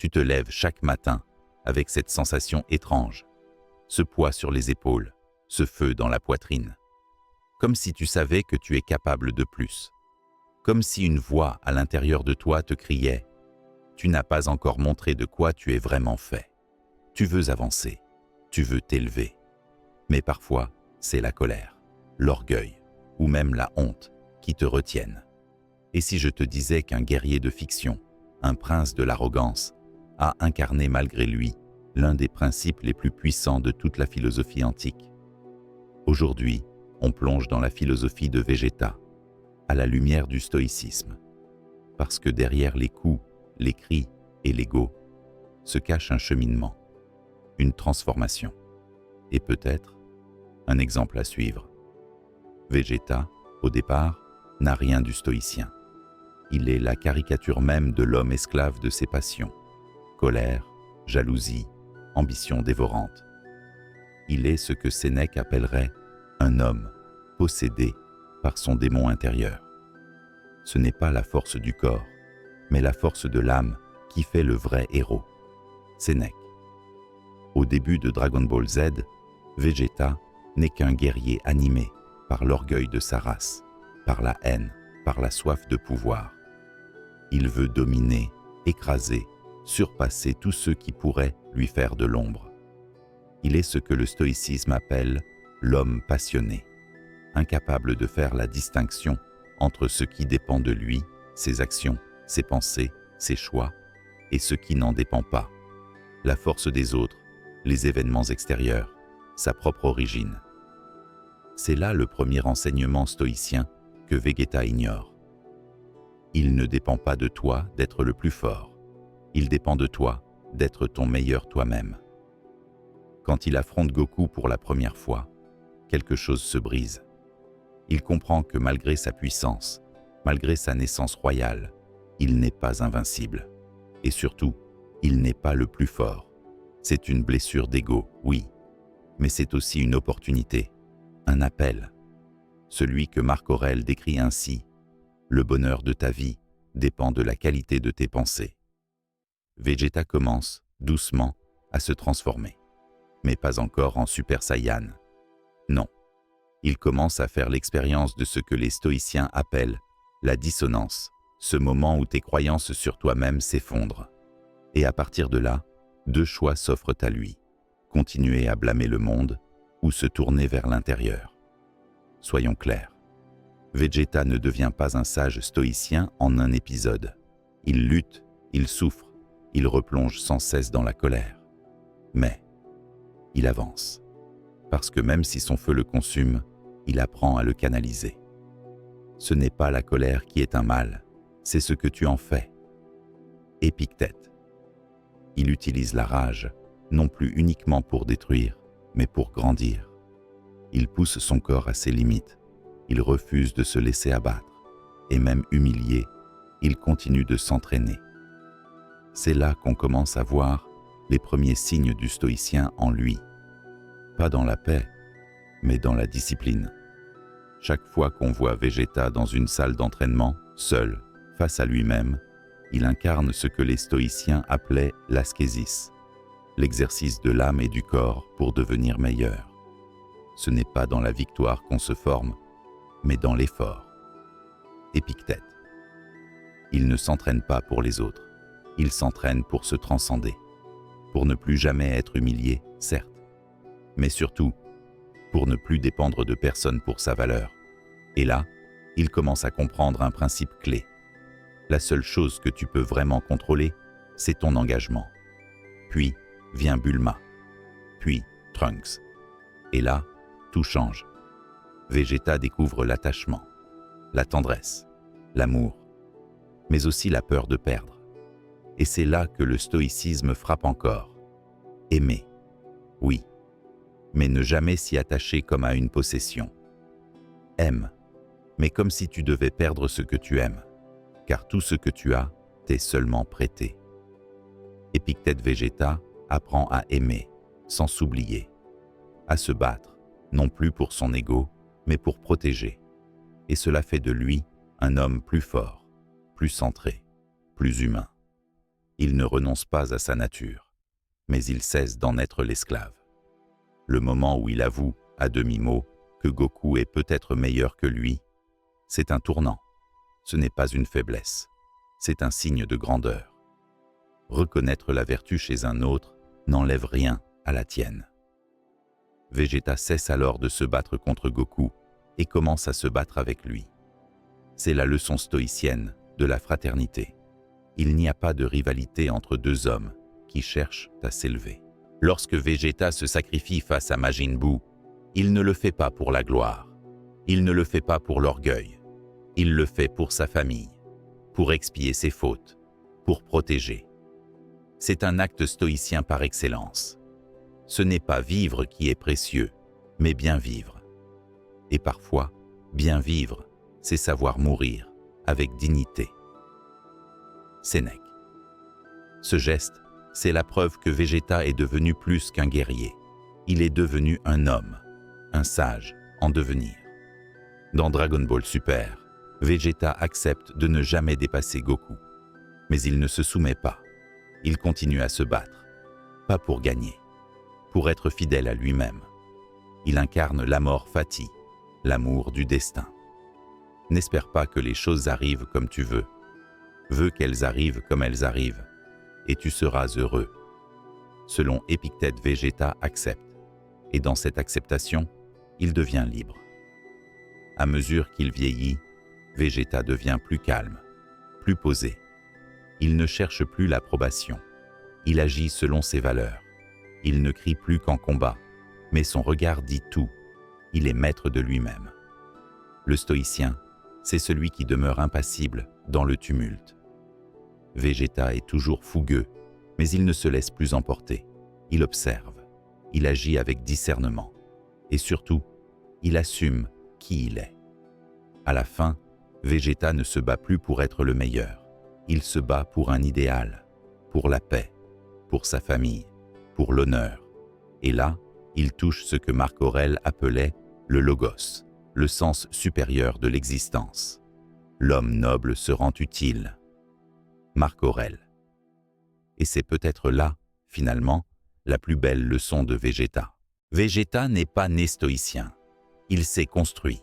Tu te lèves chaque matin avec cette sensation étrange, ce poids sur les épaules, ce feu dans la poitrine. Comme si tu savais que tu es capable de plus. Comme si une voix à l'intérieur de toi te criait « Tu n'as pas encore montré de quoi tu es vraiment fait. Tu veux avancer, tu veux t'élever. » Mais parfois, c'est la colère, l'orgueil ou même la honte qui te retiennent. Et si je te disais qu'un guerrier de fiction, un prince de l'arrogance, a incarné malgré lui l'un des principes les plus puissants de toute la philosophie antique? Aujourd'hui, on plonge dans la philosophie de Végéta, à la lumière du stoïcisme. Parce que derrière les coups, les cris et l'ego, se cache un cheminement, une transformation, et peut-être un exemple à suivre. Végéta, au départ, n'a rien du stoïcien. Il est la caricature même de l'homme esclave de ses passions, colère, jalousie, ambition dévorante. Il est ce que Sénèque appellerait un homme possédé par son démon intérieur. Ce n'est pas la force du corps, mais la force de l'âme qui fait le vrai héros. Sénèque. Au début de Dragon Ball Z, Végéta n'est qu'un guerrier animé par l'orgueil de sa race, par la haine, par la soif de pouvoir. Il veut dominer, écraser, surpasser tous ceux qui pourraient lui faire de l'ombre. Il est ce que le stoïcisme appelle l'homme passionné, incapable de faire la distinction entre ce qui dépend de lui, ses actions, ses pensées, ses choix, et ce qui n'en dépend pas, la force des autres, les événements extérieurs, sa propre origine. C'est là le premier enseignement stoïcien que Végéta ignore. Il ne dépend pas de toi d'être le plus fort, il dépend de toi d'être ton meilleur toi-même. Quand il affronte Goku pour la première fois, quelque chose se brise. Il comprend que malgré sa puissance, malgré sa naissance royale, il n'est pas invincible. Et surtout, il n'est pas le plus fort. C'est une blessure d'ego, oui, mais c'est aussi une opportunité, un appel. Celui que Marc Aurèle décrit ainsi: « Le bonheur de ta vie dépend de la qualité de tes pensées. » Végéta commence, doucement, à se transformer. Mais pas encore en Super Saiyan. Non. Il commence à faire l'expérience de ce que les stoïciens appellent la dissonance, ce moment où tes croyances sur toi-même s'effondrent. Et à partir de là, deux choix s'offrent à lui: continuer à blâmer le monde ou se tourner vers l'intérieur. Soyons clairs, Végéta ne devient pas un sage stoïcien en un épisode. Il lutte, il souffre, il replonge sans cesse dans la colère. Mais il avance, parce que même si son feu le consume, il apprend à le canaliser. Ce n'est pas la colère qui est un mal, c'est ce que tu en fais. Épictète. Il utilise la rage, non plus uniquement pour détruire, mais pour grandir. Il pousse son corps à ses limites, il refuse de se laisser abattre, et même humilié, il continue de s'entraîner. C'est là qu'on commence à voir les premiers signes du stoïcien en lui. Pas dans la paix, mais dans la discipline. Chaque fois qu'on voit Végéta dans une salle d'entraînement, seul, face à lui-même, il incarne ce que les stoïciens appelaient l'ascésis, l'exercice de l'âme et du corps pour devenir meilleur. Ce n'est pas dans la victoire qu'on se forme, mais dans l'effort. Épictète. Il ne s'entraîne pas pour les autres, il s'entraîne pour se transcender, pour ne plus jamais être humilié, certes, mais surtout, pour ne plus dépendre de personne pour sa valeur. Et là, il commence à comprendre un principe clé. La seule chose que tu peux vraiment contrôler, c'est ton engagement. Puis vient Bulma, puis Trunks. Et là, tout change. Végéta découvre l'attachement, la tendresse, l'amour, mais aussi la peur de perdre. Et c'est là que le stoïcisme frappe encore. Aimer, oui, mais ne jamais s'y attacher comme à une possession. Aime, mais comme si tu devais perdre ce que tu aimes, car tout ce que tu as t'est seulement prêté. Épictète Végéta apprend à aimer, sans s'oublier, à se battre, non plus pour son ego, mais pour protéger. Et cela fait de lui un homme plus fort, plus centré, plus humain. Il ne renonce pas à sa nature, mais il cesse d'en être l'esclave. Le moment où il avoue, à demi-mot, que Goku est peut-être meilleur que lui, c'est un tournant. Ce n'est pas une faiblesse, c'est un signe de grandeur. Reconnaître la vertu chez un autre n'enlève rien à la tienne. Vegeta cesse alors de se battre contre Goku et commence à se battre avec lui. C'est la leçon stoïcienne de la fraternité. Il n'y a pas de rivalité entre deux hommes qui cherchent à s'élever. Lorsque Vegeta se sacrifie face à Majin Buu, il ne le fait pas pour la gloire, il ne le fait pas pour l'orgueil, il le fait pour sa famille, pour expier ses fautes, pour protéger. C'est un acte stoïcien par excellence. Ce n'est pas vivre qui est précieux, mais bien vivre. Et parfois, bien vivre, c'est savoir mourir avec dignité. Sénèque. Ce geste, c'est la preuve que Vegeta est devenu plus qu'un guerrier. Il est devenu un homme, un sage en devenir. Dans Dragon Ball Super, Vegeta accepte de ne jamais dépasser Goku. Mais il ne se soumet pas. Il continue à se battre, pas pour gagner, pour être fidèle à lui-même. Il incarne l'amor fati, l'amour du destin. N'espère pas que les choses arrivent comme tu veux. Veux qu'elles arrivent comme elles arrivent, et tu seras heureux. Selon Épictète, Vegeta accepte, et dans cette acceptation, il devient libre. À mesure qu'il vieillit, Vegeta devient plus calme, plus posé. Il ne cherche plus l'approbation. Il agit selon ses valeurs. Il ne crie plus qu'en combat, mais son regard dit tout. Il est maître de lui-même. Le stoïcien, c'est celui qui demeure impassible dans le tumulte. Vegeta est toujours fougueux, mais il ne se laisse plus emporter. Il observe, il agit avec discernement. Et surtout, il assume qui il est. À la fin, Vegeta ne se bat plus pour être le meilleur. Il se bat pour un idéal, pour la paix, pour sa famille, pour l'honneur. Et là, il touche ce que Marc Aurèle appelait le logos, le sens supérieur de l'existence. L'homme noble se rend utile. Marc Aurèle. Et c'est peut-être là, finalement, la plus belle leçon de Vegeta. Vegeta n'est pas né stoïcien. Il s'est construit,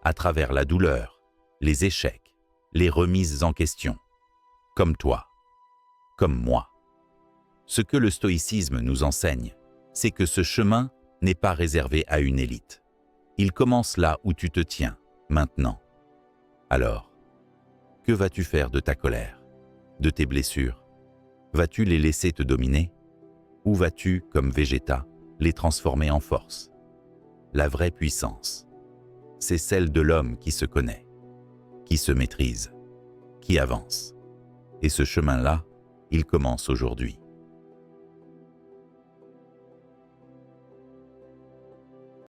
à travers la douleur, les échecs, les remises en question. Comme toi, comme moi. Ce que le stoïcisme nous enseigne, c'est que ce chemin n'est pas réservé à une élite. Il commence là où tu te tiens, maintenant. Alors, que vas-tu faire de ta colère, de tes blessures? Vas-tu les laisser te dominer? Ou vas-tu, comme Vegeta, les transformer en force? La vraie puissance, c'est celle de l'homme qui se connaît, qui se maîtrise, qui avance. Et ce chemin-là, il commence aujourd'hui.